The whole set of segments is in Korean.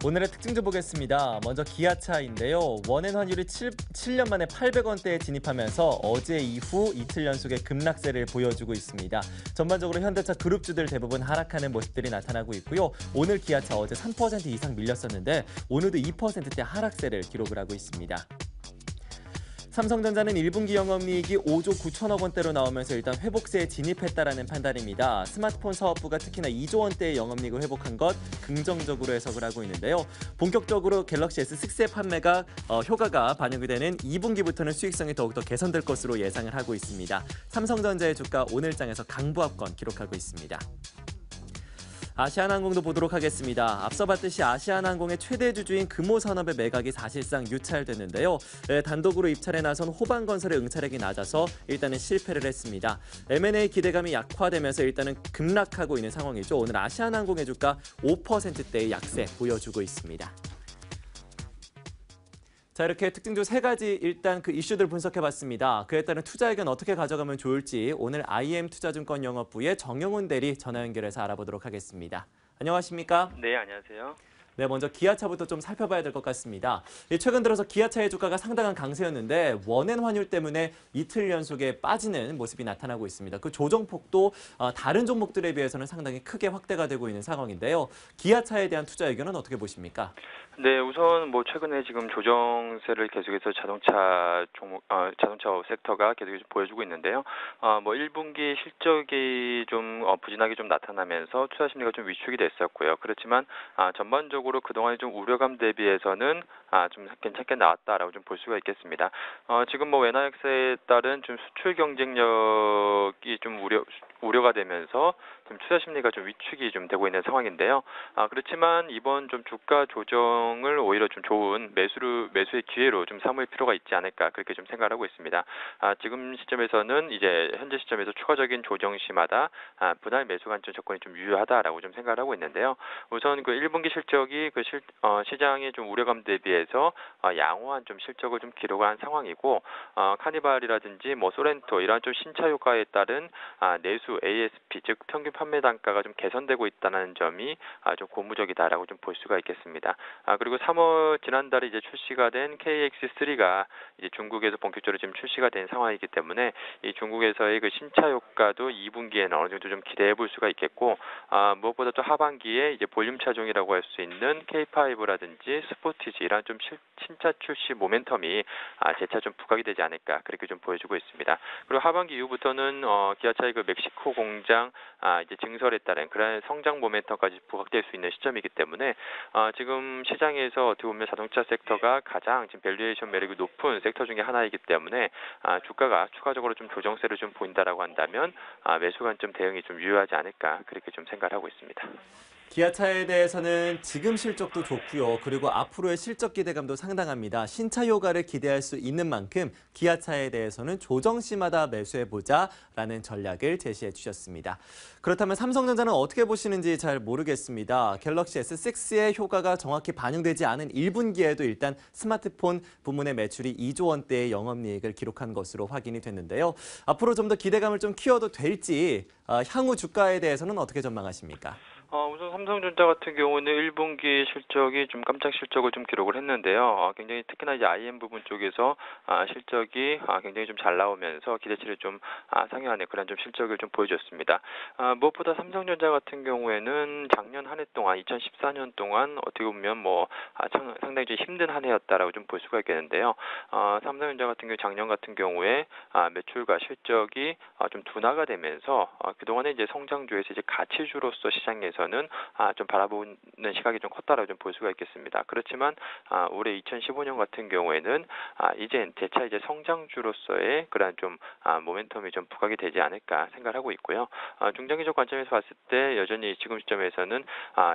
오늘의 특징 좀 보겠습니다. 먼저 기아차인데요. 원엔 환율이 7년 만에 800원대에 진입하면서 어제 이후 이틀 연속의 급락세를 보여주고 있습니다. 전반적으로 현대차 그룹주들 대부분 하락하는 모습들이 나타나고 있고요. 오늘 기아차 어제 3% 이상 밀렸었는데 오늘도 2%대 하락세를 기록을 하고 있습니다. 삼성전자는 1분기 영업이익이 5조 9천억 원대로 나오면서 일단 회복세에 진입했다라는 판단입니다. 스마트폰 사업부가 특히나 2조 원대의 영업이익을 회복한 것 긍정적으로 해석을 하고 있는데요. 본격적으로 갤럭시 S6의 판매가 효과가 반영이 되는 2분기부터는 수익성이 더욱더 개선될 것으로 예상을 하고 있습니다. 삼성전자의 주가 오늘장에서 강보합권 기록하고 있습니다. 아시아나항공도 보도록 하겠습니다. 앞서 봤듯이 아시아나항공의 최대 주주인 금호산업의 매각이 사실상 유찰됐는데요. 단독으로 입찰에 나선 호반건설의 응찰액이 낮아서 일단은 실패를 했습니다. M&A 기대감이 약화되면서 일단은 급락하고 있는 상황이죠. 오늘 아시아나항공의 주가 5%대의 약세 보여주고 있습니다. 자, 이렇게 특징주 3가지 일단 그 이슈들 분석해봤습니다. 그에 따른 투자 의견 어떻게 가져가면 좋을지 오늘 IM투자증권 영업부의 정영훈 대리 전화 연결해서 알아보도록 하겠습니다. 안녕하십니까? 네, 안녕하세요. 네, 먼저 기아차부터 좀 살펴봐야 될 것 같습니다. 최근 들어서 기아차의 주가가 상당한 강세였는데 원엔 환율 때문에 이틀 연속에 빠지는 모습이 나타나고 있습니다. 그 조정폭도 다른 종목들에 비해서는 상당히 크게 확대가 되고 있는 상황인데요. 기아차에 대한 투자 의견은 어떻게 보십니까? 네, 우선 뭐 최근에 지금 조정세를 계속해서 자동차 섹터가 계속해서 보여주고 있는데요. 뭐 1분기 실적이 좀 부진하게 좀 나타나면서 투자 심리가 좀 위축이 됐었고요. 그렇지만 전반적으로 그동안의 좀 우려감 대비해서는 좀 괜찮게 나왔다라고 좀 볼 수가 있겠습니다. 지금 뭐 외나 약세에 따른 좀 수출 경쟁력이 좀 우려가 되면서 좀 투자 심리가 좀 위축이 좀 되고 있는 상황인데요. 그렇지만 이번 좀 주가 조정을 오히려 좀 좋은 매수의 기회로 좀 삼을 필요가 있지 않을까 그렇게 좀 생각을 하고 있습니다. 지금 시점에서는 이제 현재 시점에서 추가적인 조정 시마다 분할 매수 관점 접근이 좀 유효하다라고 좀 생각을 하고 있는데요. 우선 그 1분기 실적이 시장의 좀 우려감 대비해서 양호한 좀 실적을 좀 기록한 상황이고 카니발이라든지 뭐 소렌토 이러한 좀 신차 효과에 따른 내수 ASP 즉 평균 판매 단가가 좀 개선되고 있다는 점이 좀 고무적이다라고 좀 볼 수가 있겠습니다. 그리고 3월 지난달에 이제 출시가 된 KX3가 이제 중국에서 본격적으로 지금 출시가 된 상황이기 때문에 이 중국에서의 그 신차 효과도 2분기에는 어느 정도 좀 기대해 볼 수가 있겠고 무엇보다 또 하반기에 이제 볼륨 차종이라고 할 수 있는 K5라든지 스포티지 이런 좀 신차 출시 모멘텀이 재차 좀 부각이 되지 않을까 그렇게 좀 보여주고 있습니다. 그리고 하반기 이후부터는 기아차의 그 멕시코 공장 이제 증설에 따른 그런 성장 모멘텀까지 부각될 수 있는 시점이기 때문에 지금 시장에서 어떻게 보면 자동차 섹터가 가장 지금 밸류에이션 매력이 높은 섹터 중에 하나이기 때문에 주가가 추가적으로 좀 조정세를 좀 보인다라고 한다면 매수 관점 대응이 좀 유효하지 않을까 그렇게 좀 생각을 하고 있습니다. 기아차에 대해서는 지금 실적도 좋고요. 그리고 앞으로의 실적 기대감도 상당합니다. 신차 효과를 기대할 수 있는 만큼 기아차에 대해서는 조정 시마다 매수해보자라는 전략을 제시해 주셨습니다. 그렇다면 삼성전자는 어떻게 보시는지 잘 모르겠습니다. 갤럭시 S6의 효과가 정확히 반영되지 않은 1분기에도 일단 스마트폰 부문의 매출이 2조 원대의 영업이익을 기록한 것으로 확인이 됐는데요. 앞으로 좀 더 기대감을 좀 키워도 될지 향후 주가에 대해서는 어떻게 전망하십니까? 우선 삼성전자 같은 경우는 1분기 실적이 좀 깜짝 실적을 좀 기록을 했는데요. 굉장히 특히나 이제 IM 부분 쪽에서 실적이 굉장히 좀 잘 나오면서 기대치를 좀 상회하는 그런 좀 실적을 좀 보여줬습니다. 무엇보다 삼성전자 같은 경우에는 작년 한 해 동안 2014년 동안 어떻게 보면 뭐 상당히 좀 힘든 한 해였다라고 좀 볼 수가 있겠는데요. 삼성전자 같은 경우 작년 같은 경우에 매출과 실적이 좀 둔화가 되면서 그동안에 이제 성장주에서 이제 가치주로서 시장에서는 좀 바라보는 시각이 좀 컸다라고 좀 볼 수가 있겠습니다. 그렇지만 올해 2015년 같은 경우에는 이제 재차 이제 성장주로서의 그런 좀 모멘텀이 좀 부각이 되지 않을까 생각을 하고 있고요. 중장기적 관점에서 봤을 때 여전히 지금 시점에서는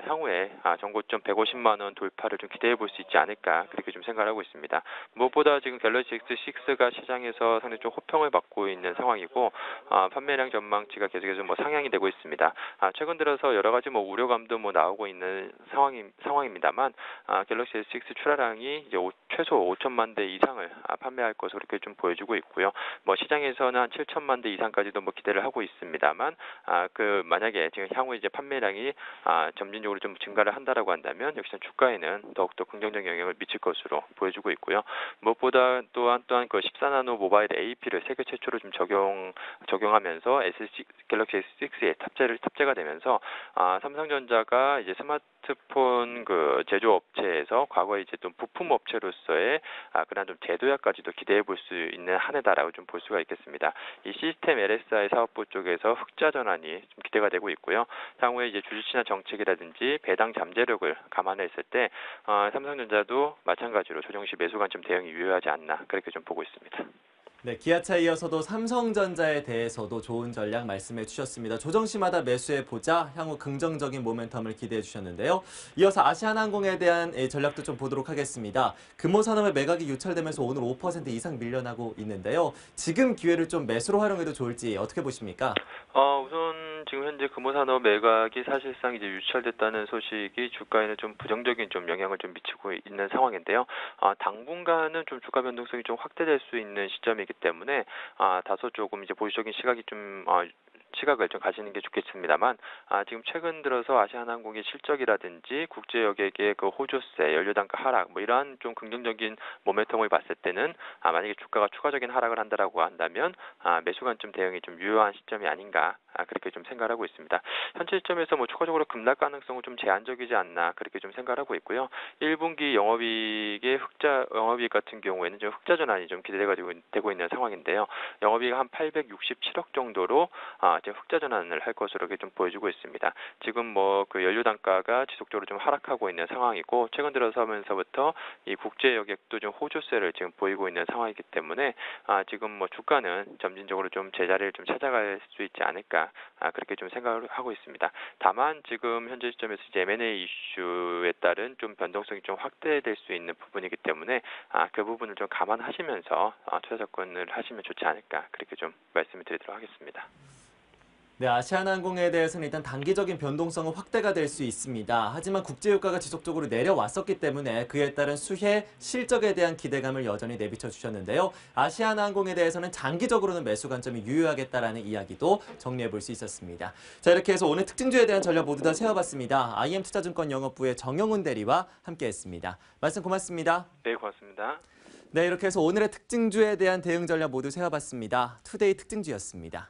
향후에 전고점 150만 원 돌파를 좀 기대해 볼 수 있지 않을까 그렇게 좀 생각을 하고 있습니다. 무엇보다 지금 갤럭시 X6가 시장에서 상당히 좀 호평을 받고 있는 상황이고 판매량 전망치가 계속해서 뭐 상향이 되고 있습니다. 최근 들어서 여러 가지 뭐 우려감도 뭐 나오고 있는 상황입니다만 갤럭시 S6 출하량이 이제 최소 5천만 대 이상을 판매할 것으로 이렇게 좀 보여주고 있고요. 뭐 시장에서는 한 7천만 대 이상까지도 뭐 기대를 하고 있습니다만 그 만약에 지금 향후 이제 판매량이 점진적으로 좀 증가를 한다라고 한다면 역시나 주가에는 더욱더 긍정적인 영향을 미칠 것으로 보여주고 있고요. 무엇보다 또한 그 14나노 모바일 AP를 세계 최초로 좀 적용하면서 갤럭시 S6에 탑재가 되면서 삼성전자가 이제 스마트폰 그 제조업체에서 과거에 이제 좀 부품 업체로서의 그런 좀 제도약까지도 기대해 볼 수 있는 한 해다라고 좀 볼 수가 있겠습니다. 이 시스템 LSI 사업부 쪽에서 흑자 전환이 좀 기대가 되고 있고요. 향후에 이제 주주친화 정책이라든지 배당 잠재력을 감안했을 때 삼성전자도 마찬가지로 조정시 매수 관점 대응이 유효하지 않나 그렇게 좀 보고 있습니다. 네, 기아차에 이어서도 삼성전자에 대해서도 좋은 전략 말씀해 주셨습니다. 조정시마다 매수해 보자 향후 긍정적인 모멘텀을 기대해 주셨는데요. 이어서 아시아나항공에 대한 전략도 좀 보도록 하겠습니다. 금호산업의 매각이 유찰되면서 오늘 5% 이상 밀려나고 있는데요. 지금 기회를 좀 매수로 활용해도 좋을지 어떻게 보십니까? 우선 지금 현재 금호산업 매각이 사실상 이제 유찰됐다는 소식이 주가에는 좀 부정적인 좀 영향을 좀 미치고 있는 상황인데요. 당분간은 좀 주가 변동성이 좀 확대될 수 있는 시점이기 때문에 다소 조금 이제 보수적인 시각을 좀 가지는 게 좋겠습니다만 지금 최근 들어서 아시아나항공의 실적이라든지 국제 여객의 그 호조세, 연료 단가 하락 뭐 이러한 좀 긍정적인 모멘텀을 봤을 때는 만약에 주가가 추가적인 하락을 한다라고 한다면 매수 관점 대응이 좀 유효한 시점이 아닌가 그렇게 좀 생각을 하고 있습니다. 현재 시점에서 뭐 추가적으로 급락 가능성은 좀 제한적이지 않나 그렇게 좀 생각을 하고 있고요. 1분기 영업이익 같은 경우에는 좀 흑자 전환이 좀 기대가 되고 있는 상황인데요. 영업이익 한 867억 정도로 지금 흑자 전환을 할 것으로 이렇게 좀 보여주고 있습니다. 지금 뭐 그 연료 단가가 지속적으로 좀 하락하고 있는 상황이고 최근 들어서면서부터 이 국제 여객도 좀 호조세를 지금 보이고 있는 상황이기 때문에 지금 뭐 주가는 점진적으로 좀 제자리를 좀 찾아갈 수 있지 않을까 그렇게 좀 생각을 하고 있습니다. 다만 지금 현재 시점에서 이제 M&A 이슈에 따른 좀 변동성이 좀 확대될 수 있는 부분이기 때문에 그 부분을 좀 감안하시면서 투자 접근을 하시면 좋지 않을까 그렇게 좀 말씀을 드리도록 하겠습니다. 네, 아시아나항공에 대해서는 일단 단기적인 변동성은 확대가 될 수 있습니다. 하지만 국제유가가 지속적으로 내려왔었기 때문에 그에 따른 수혜, 실적에 대한 기대감을 여전히 내비쳐 주셨는데요. 아시아나항공에 대해서는 장기적으로는 매수 관점이 유효하겠다라는 이야기도 정리해 볼 수 있었습니다. 자, 이렇게 해서 오늘 특징주에 대한 전략 모두 다 세워봤습니다. IM투자증권 영업부의 정영훈 대리와 함께했습니다. 말씀 고맙습니다. 네, 고맙습니다. 네, 이렇게 해서 오늘의 특징주에 대한 대응 전략 모두 세워봤습니다. 투데이 특징주였습니다.